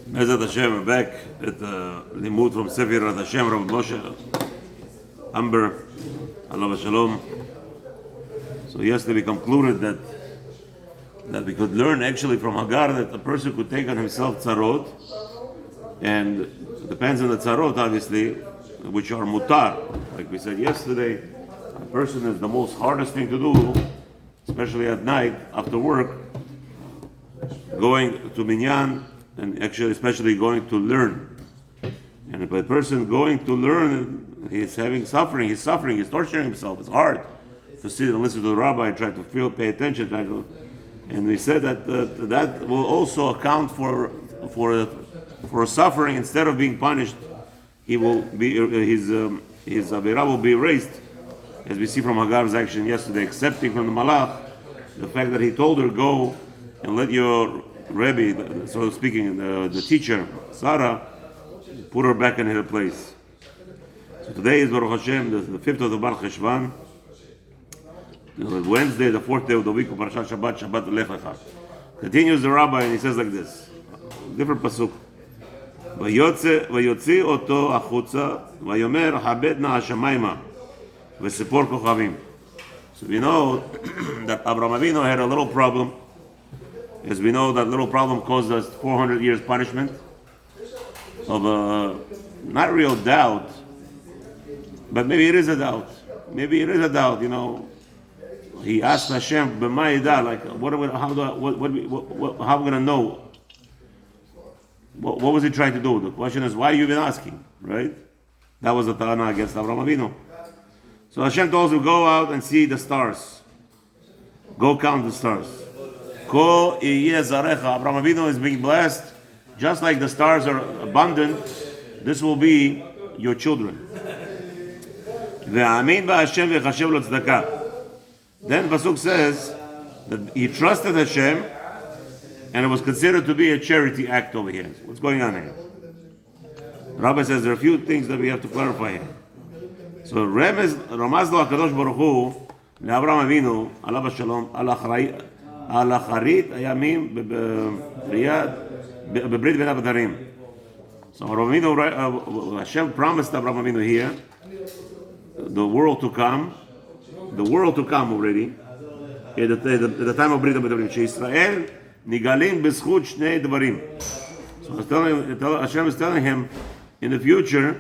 Bezat Hashem, we're back at the Limud from Sefer HaShem, Rav Moshe Amber, Allah Shalom. So yesterday we concluded that we could learn actually from Hagar that a person could take on himself tzarot, and it depends on the tzarot obviously, which are mutar. Like we said yesterday, a person is the most hardest thing to do, especially at night after work, going to minyan, and actually especially going to learn. And if a person going to learn, he's having suffering, he's torturing himself. It's hard to sit and listen to the rabbi, try to pay attention, and we said that that will also account for suffering. Instead of being punished, he will be his avera will be erased, as we see from Hagar's action yesterday, accepting from the malach the fact that he told her, go and let your Rebbe, so speaking, the teacher, Sarah, put her back in her place. So today is Baruch Hashem, the 5th of the Bar Cheshvan, Wednesday, the 4th day of the week of Parashat Shabbat Lech Lecha. Continues the rabbi and he says like this, different pasuk. ויוציא אותו החוצה, ויאמר הבט נא השמיימה, וסיפור כוכבים. So we know that Abraham Avinu had a little problem. As we know, that little problem caused us 400 years punishment of not real doubt, but maybe it is a doubt. Maybe it is a doubt. You know, he asked Hashem, "B'ma yida," like, how am I gonna know? What was he trying to do? The question is, why have you been asking? Right? That was the ta'ana against Abraham Avinu. So Hashem told him, go out and see the stars. Go count the stars. Ko iye zarecha. Abraham Avinu is being blessed, just like the stars are abundant. This will be your children. Ve'amin ba'Hashem ve'chashev lo tzedakah. Then pasuk says that he trusted Hashem, and it was considered to be a charity act over here. What's going on here? The rabbi says there are a few things that we have to clarify here. So ramaz lo HaKadosh Baruch Hu le'Abraham Avinu alav shalom על אחרית הימים בברית בין הבתרים. So Hashem promised Abraham Avinu here the world to come already at the time of ברית הבתרים, שישראל נגאלים בזכות שני דברים. So Hashem is telling him, in the future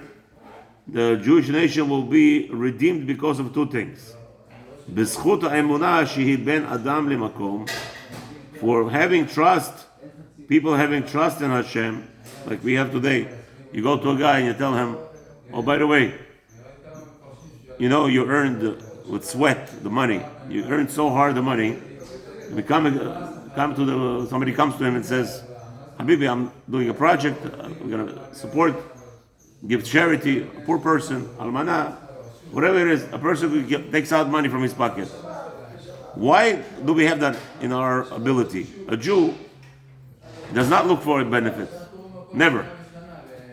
the Jewish nation will be redeemed because of two things. בזכות האמונה שהיא בין אדם למקום, for having trust, people having trust in Hashem, like we have today. You go to a guy and you tell him, oh, by the way, you know, you earned with sweat the money. You earned so hard the money. We somebody comes to him and says, Habibi, I'm doing a project. We're going to support, give charity, a poor person, almanah, whatever it is, a person who takes out money from his pocket. Why do we have that in our ability? A Jew does not look for a benefit. Never.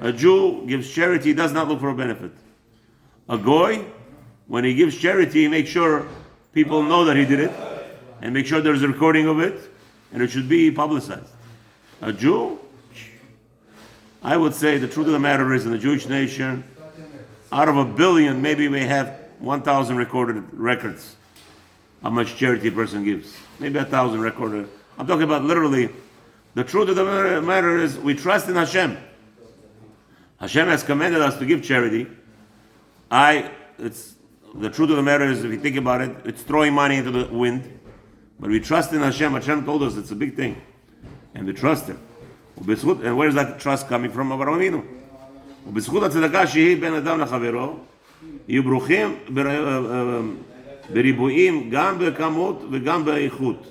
A Jew gives charity, does not look for a benefit. A goy, when he gives charity, he makes sure people know that he did it, and make sure there's a recording of it, and it should be publicized. A Jew, I would say the truth of the matter is, in the Jewish nation, out of 1 billion, maybe we have 1,000 recorded records how much charity a person gives. Maybe 1,000 recorded. I'm talking about literally. The truth of the matter is, we trust in Hashem. Hashem has commanded us to give charity. The truth of the matter is, if you think about it, it's throwing money into the wind. But we trust in Hashem. Hashem told us it's a big thing. And we trust Him. And where is that trust coming from? Abraham Avinu. ובזכות הצדקה שהיא בין אדם לחברו, יהיו ברוכים בריבועים גם בכמות וגם באיכות.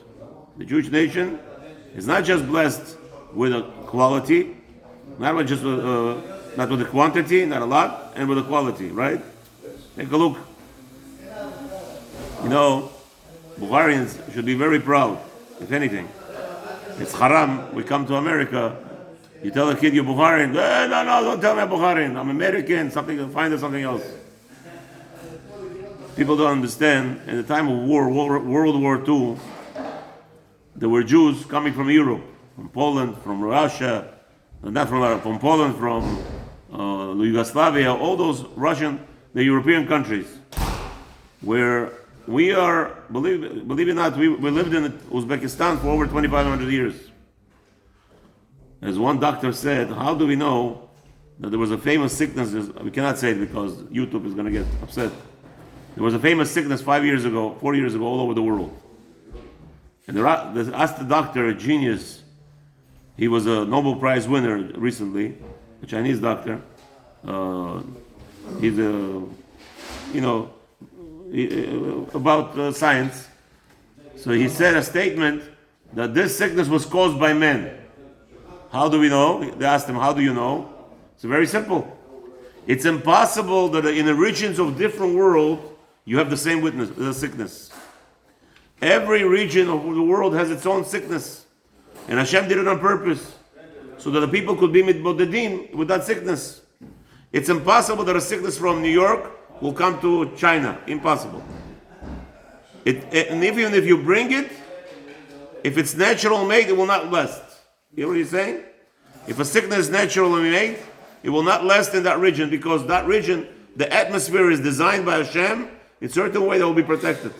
The Jewish nation is not just blessed with a quality, not with the quantity, not a lot, and with the quality, right? Take a look. You know, Bulgarians should be very proud, if anything. It's haram, we come to America, you tell a kid you're Bulgarian, no, don't tell me I'm Bulgarian, I'm American, find something else. People don't understand, in the time of World War II, there were Jews coming from Europe, from Poland, from Russia, not from Poland, from Yugoslavia, all those the European countries, where we are, believe it or not, we lived in Uzbekistan for over 2,500 years. As one doctor said, how do we know that there was a famous sickness? We cannot say it because YouTube is going to get upset. There was a famous sickness 4 years ago, all over the world. And they asked the doctor, a genius, he was a Nobel Prize winner recently, a Chinese doctor. He's about science. So he said a statement that this sickness was caused by men. How do we know? They asked him, how do you know? It's very simple. It's impossible that in the regions of different world you have the same sickness. Every region of the world has its own sickness. And Hashem did it on purpose, so that the people could be mitbodedin with that sickness. It's impossible that a sickness from New York will come to China. Impossible. And even if you bring it, if it's natural made, it will not last. You know what he's saying? If a sickness is naturally made, it will not last in that region, because that region, the atmosphere is designed by Hashem in a certain way that will be protected.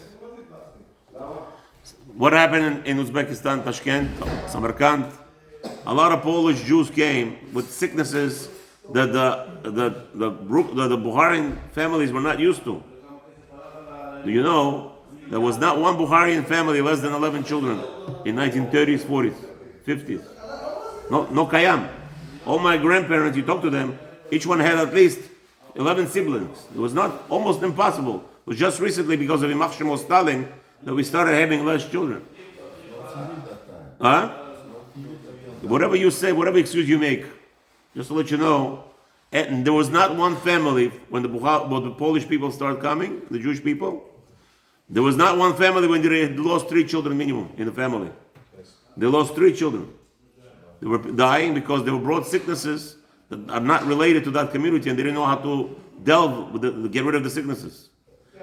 What happened in Uzbekistan, Tashkent, Samarkand? A lot of Polish Jews came with sicknesses that the Bukharian families were not used to. Do you know there was not one Bukharian family less than 11 children in 1930s, 40s, 50s? No kayam. All my grandparents, you talk to them, each one had at least 11 siblings. It was not almost impossible. It was just recently because of יימח שמו Stalin that we started having less children. Whatever you say, whatever excuse you make, just to let you know, and there was not one family when the Polish people started coming, the Jewish people, there was not one family when they lost 3 children minimum in the family. They lost 3 children. They were dying because they were brought sicknesses that are not related to that community, and they didn't know how to get rid of the sicknesses.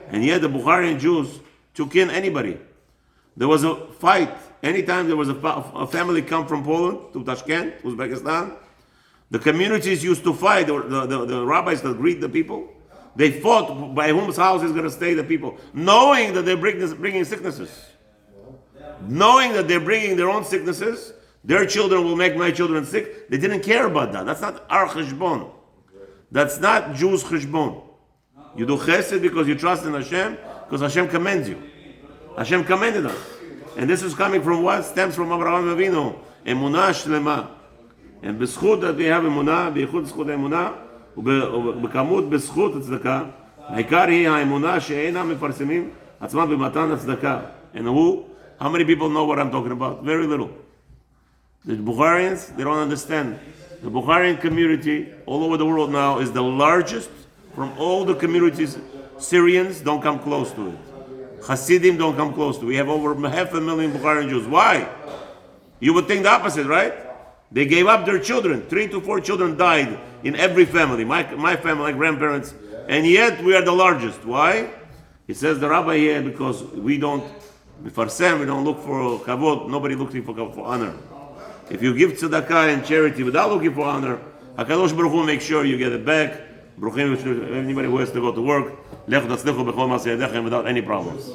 And yet the Bukharian Jews took in anybody. There was a fight. Anytime there was a family come from Poland to Tashkent, Uzbekistan, the communities used to fight. The rabbis that greet the people, they fought by whose house is going to stay the people, knowing that they're bringing sicknesses. Knowing that they're bringing their own sicknesses, their children will make my children sick. They didn't care about that. That's not our cheshbon. That's not Jews' cheshbon. You do chesed because you trust in Hashem, because Hashem commands you. Hashem commanded us. And this is coming from what? Stems from Abraham Avinu. Emunah shlema. And b'schut that we have emunah, b'yichud zchut emunah, ובכמות בזכות הצדקה, העיקר היא האמונה שאינם מפרסמים עצמם במתן הצדקה. And how many people know what I'm talking about? Very little. The Bukharians, they don't understand. The Bukharian community all over the world now is the largest from all the communities. Syrians don't come close to it. Hasidim don't come close to it. We have over 500,000 Bukharian Jews. Why? You would think the opposite, right? They gave up their children. 3 to 4 children died in every family. My family, my grandparents. And yet we are the largest. Why? He says the rabbi here, because we don't look for kavod. Nobody looking for honor. If you give tzedakah and charity without looking for honor, HaKadosh Baruch Hu make sure you get it back. Anybody who has to go to work, without any problems.